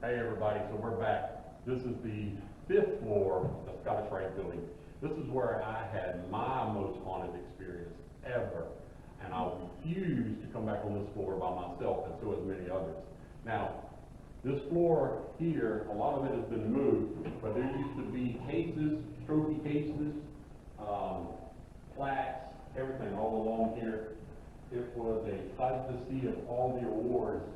Hey everybody, so we're back. This is the 5th floor of the Scottish Rite building. This is where I had my most haunted experience ever. And I refuse to come back on this floor by myself, and so has many others. Now, this floor here, a lot of it has been moved, but there used to be cases, trophy cases, plaques, everything all along here. It was a sight to see of all the awards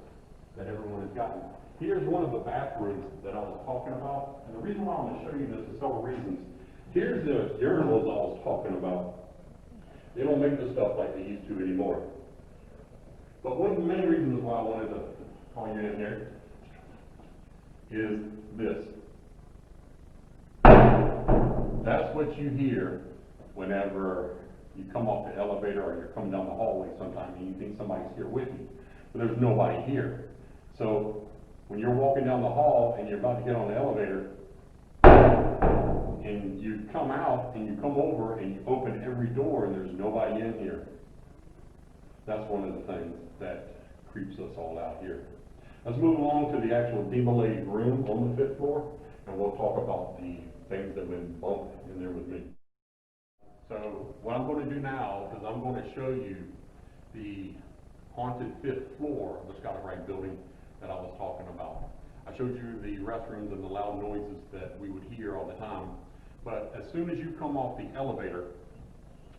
that everyone has gotten. Here's one of the bathrooms that I was talking about, and the reason why I'm going to show you this is several reasons. Here's the urinals I was talking about. They don't make this stuff like they used to anymore. But one of the main reasons why I wanted to call you in here is this. That's what you hear whenever you come off the elevator or you're coming down the hallway sometime and you think somebody's here with you, but there's nobody here. So when you're walking down the hall and you're about to get on the elevator and you come out and you come over and you open every door and there's nobody in here, that's one of the things that creeps us all out here. Let's move along to the actual DeMolay Room on the 5th floor, and we'll talk about the things that have been bumped in there with me. So what I'm going to do now is I'm going to show you the haunted 5th floor of the Scottish Rite building that I was talking about. I showed you the restrooms and the loud noises that we would hear all the time. But as soon as you come off the elevator,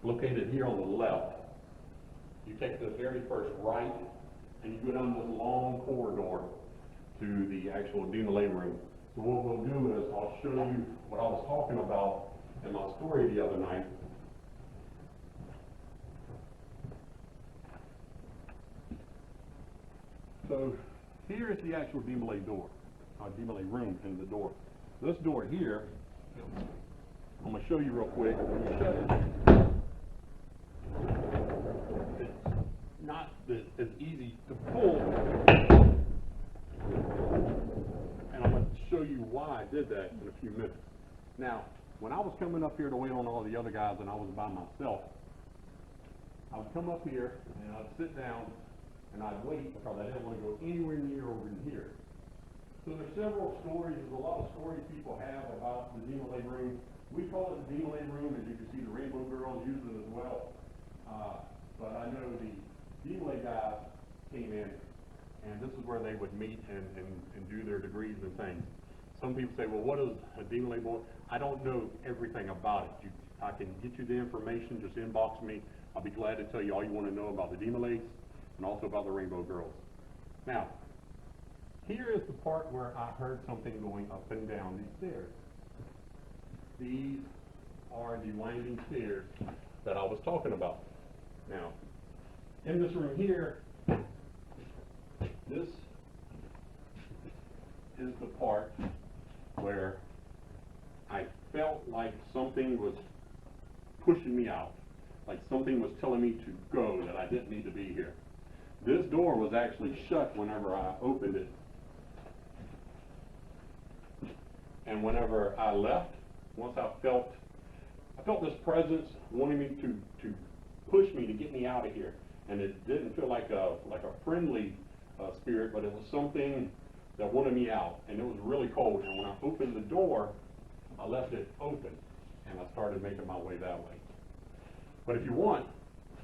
located here on the left, you take the very first right and you go down this long corridor to the actual DeMolay Room. So what we'll do is I'll show you what I was talking about in my story the other night. So here is the actual DeMolay door, DeMolay Room in the door. This door here, I'm going to show you real quick. When you shut it, it's not as easy to pull. And I'm going to show you why I did that in a few minutes. Now, when I was coming up here to wait on all the other guys and I was by myself, I would come up here and I'd sit down and I'd wait because I didn't want to go anywhere near over in here. So there's several stories, there's a lot of stories people have about the DeMolay Room. We call it the DeMolay Room, as you can see the Rainbow Girls use it as well. But I know the DeMolay guys came in and this is where they would meet and do their degrees and things. Some people say, well, what is a DeMolay boy? I don't know everything about it. I can get you the information, just inbox me. I'll be glad to tell you all you want to know about the DeMolays and also about the Rainbow Girls. Now, here is the part where I heard something going up and down these stairs. These are the winding stairs that I was talking about. Now, in this room here, this is the part where I felt like something was pushing me out, like something was telling me to go, that I didn't need to be here. This door was actually shut whenever I opened it. And whenever I left, once I felt this presence wanting me to push me, to get me out of here. And it didn't feel like a friendly spirit, but it was something that wanted me out. And it was really cold. And when I opened the door, I left it open. And I started making my way that way. But if you want,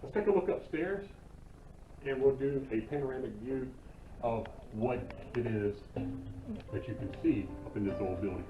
let's take a look upstairs. And we'll do a panoramic view of what it is that you can see up in this old building.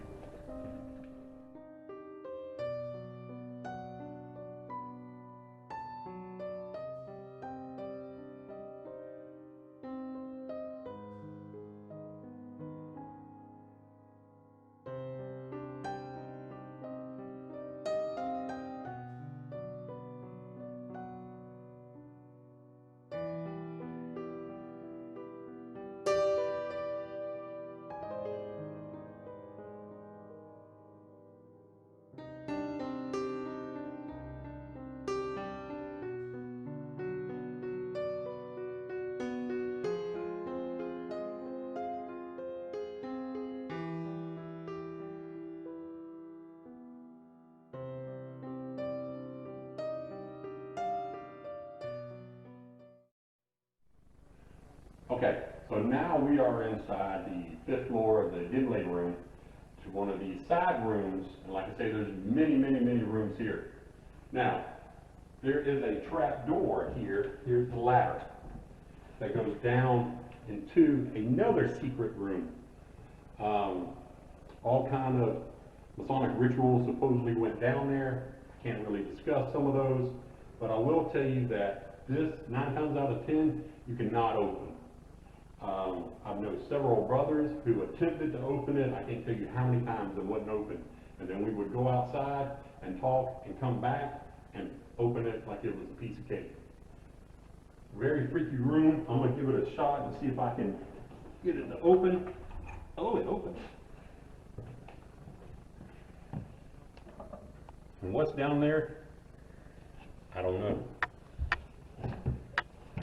Okay, so now we are inside the 5th floor of the DeMolay Room, to one of these side rooms, and like I say, there's many, many, many rooms here. Now, there is a trap door here. Here's the ladder that goes down into another secret room. All kind of Masonic rituals supposedly went down there. Can't really discuss some of those, but I will tell you that this, 9 times out of 10, you cannot open. I've known several brothers who attempted to open it. I can't tell you how many times it wasn't open. And then we would go outside and talk and come back and open it like it was a piece of cake. Very freaky room. I'm going to give it a shot and see if I can get it to open. Oh, it opened. And what's down there? I don't know.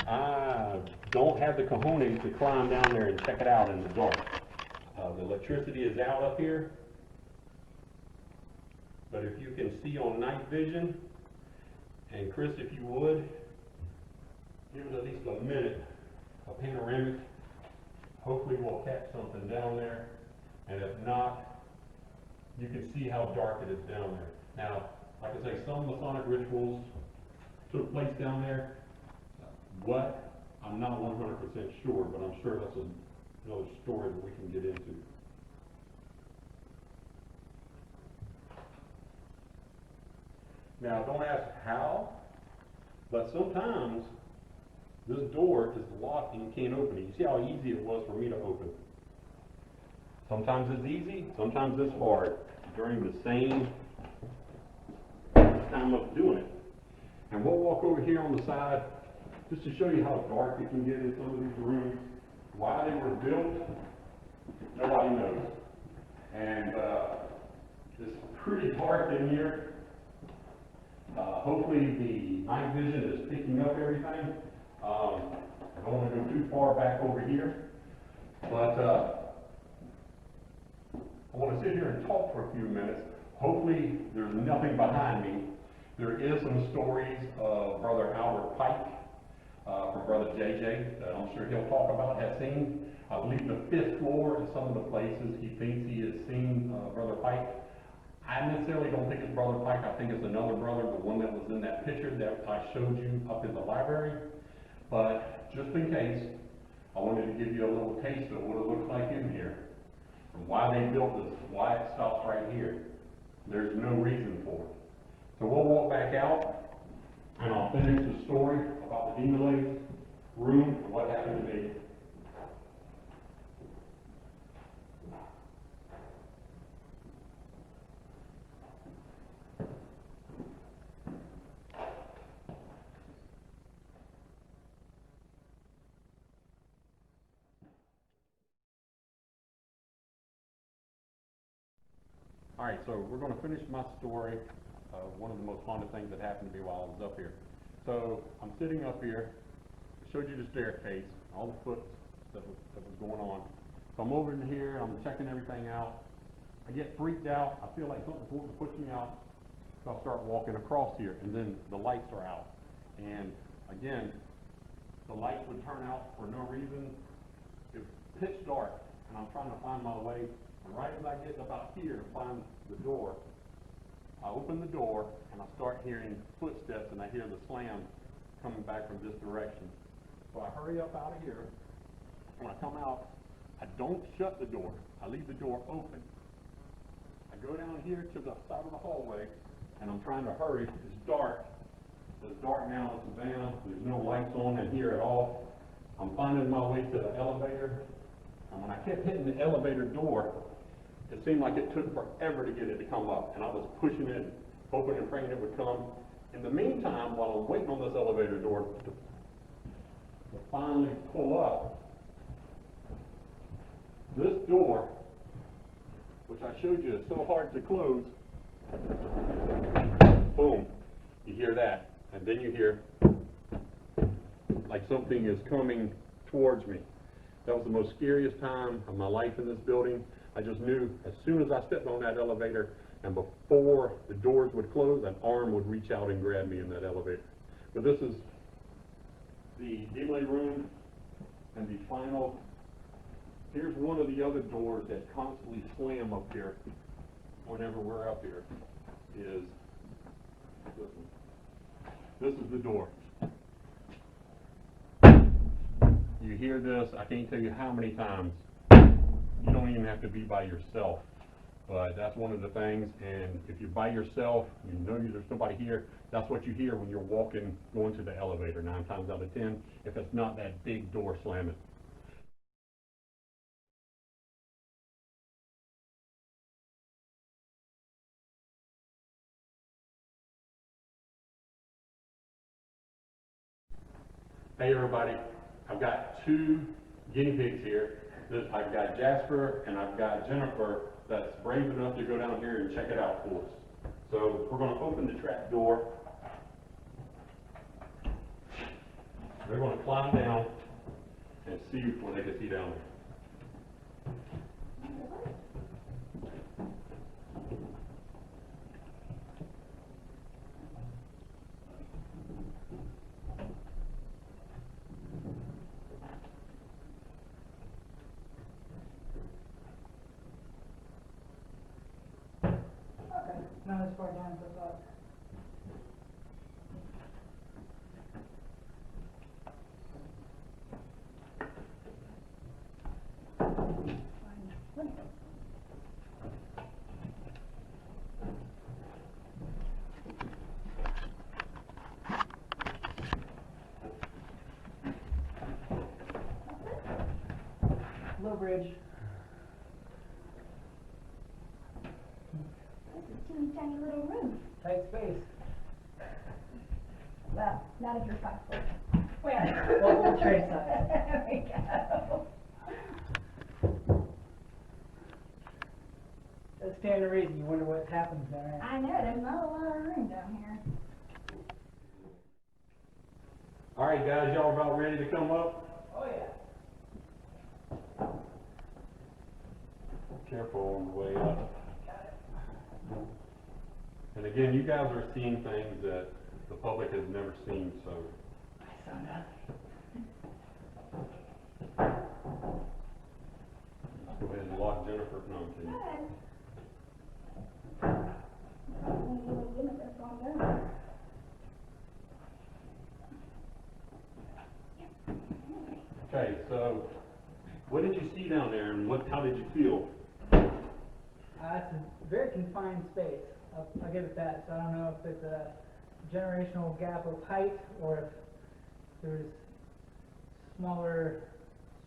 I don't have the cojones to climb down there and check it out in the dark. The electricity is out up here, but if you can see on night vision, and Chris, if you would, give it at least a minute, a panoramic, hopefully we'll catch something down there, and if not, you can see how dark it is down there. Now, like I say, some Masonic rituals took place down there. What? I'm not 100% sure, but I'm sure that's another story that we can get into. Now, don't ask how, but sometimes this door is locked and you can't open it. You see how easy it was for me to open. Sometimes it's easy, sometimes it's hard during the same time of doing it. And we'll walk over here on the side just to show you how dark it can get in some of these rooms. Why they were built, nobody knows. And it's pretty dark in here. Hopefully the night vision is picking up everything. I don't want to go too far back over here, but I want to sit here and talk for a few minutes. Hopefully there's nothing behind me. There is some stories of Brother Albert Pike from Brother JJ that I'm sure he'll talk about, has seen. I believe the 5th floor is some of the places he thinks he has seen Brother Pike. I necessarily don't think it's Brother Pike. I think it's another brother, the one that was in that picture that I showed you up in the library. But just in case, I wanted to give you a little taste of what it looks like in here and why they built this, why it stops right here. There's no reason for it. So we'll walk back out and I'll finish the story about the DeMolay Room and what happened to me. All right, so we're going to finish my story of one of the most haunted things that happened to me while I was up here. So I'm sitting up here. I showed you the staircase, all the foot that was going on. So I'm over in here. I'm checking everything out. I get freaked out. I feel like something's wanting to push me out. So I start walking across here, and then the lights are out. And again, the lights would turn out for no reason. It's pitch dark, and I'm trying to find my way. And right as I get about here to find the door, I open the door and I start hearing footsteps and I hear the slam coming back from this direction. So I hurry up out of here. When I come out, I don't shut the door. I leave the door open. I go down here to the side of the hallway and I'm trying to hurry. It's dark. It's dark now in Savannah. There's no lights on in here at all. I'm finding my way to the elevator. And when I kept hitting the elevator door, it seemed like it took forever to get it to come up, and I was pushing it, hoping and praying it would come. In the meantime, while I'm waiting on this elevator door to finally pull up, this door, which I showed you is so hard to close, boom, you hear that, and then you hear like something is coming towards me. That was the most scariest time of my life in this building. I just knew as soon as I stepped on that elevator and before the doors would close, an arm would reach out and grab me in that elevator. But this is the DeMolay Room and the final here's one of the other doors that constantly slam up here whenever we're up here, is this one. This is the door. You hear this, I can't tell you how many times. You don't even have to be by yourself, but that's one of the things. And if you're by yourself, you know there's nobody here, that's what you hear when you're walking, going to the elevator 9 times out of 10, if it's not that big door slamming. Hey everybody, I've got 2 guinea pigs here. I've got Jasper and I've got Jennifer that's brave enough to go down here and check it out for us. So we're going to open the trap door. They're going to climb down and see what they can see down there. Not as far down as I thought. Low bridge. Teeny tiny little room. Tight space. Well, not if you're 5 foot. Where? Well, tray size. There we go. That's standing reason. You wonder what happens there. I know, there's not a lot of room down here. All right, guys, y'all about ready to come up? Oh yeah. Careful on the way up. And again, you guys are seeing things that the public has never seen, so. I saw nothing. Go ahead and lock Jennifer. No, I'm kidding. Okay, so what did you see down there, and how did you feel? It's a very confined space. I'll give it that. So I don't know if it's a generational gap of height or if there's smaller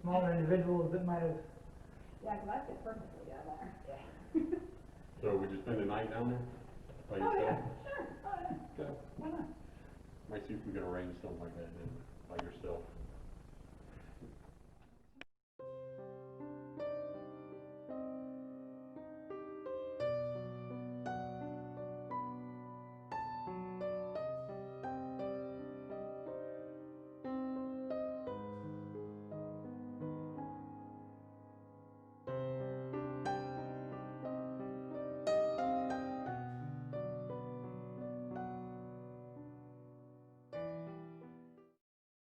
individuals that might have. Yeah, because I fit perfectly down there. Yeah. So would you spend the night down there by Oh, yourself? yeah, sure. Oh, yeah. Okay. Why not? Might see if we can arrange something like that then, by yourself.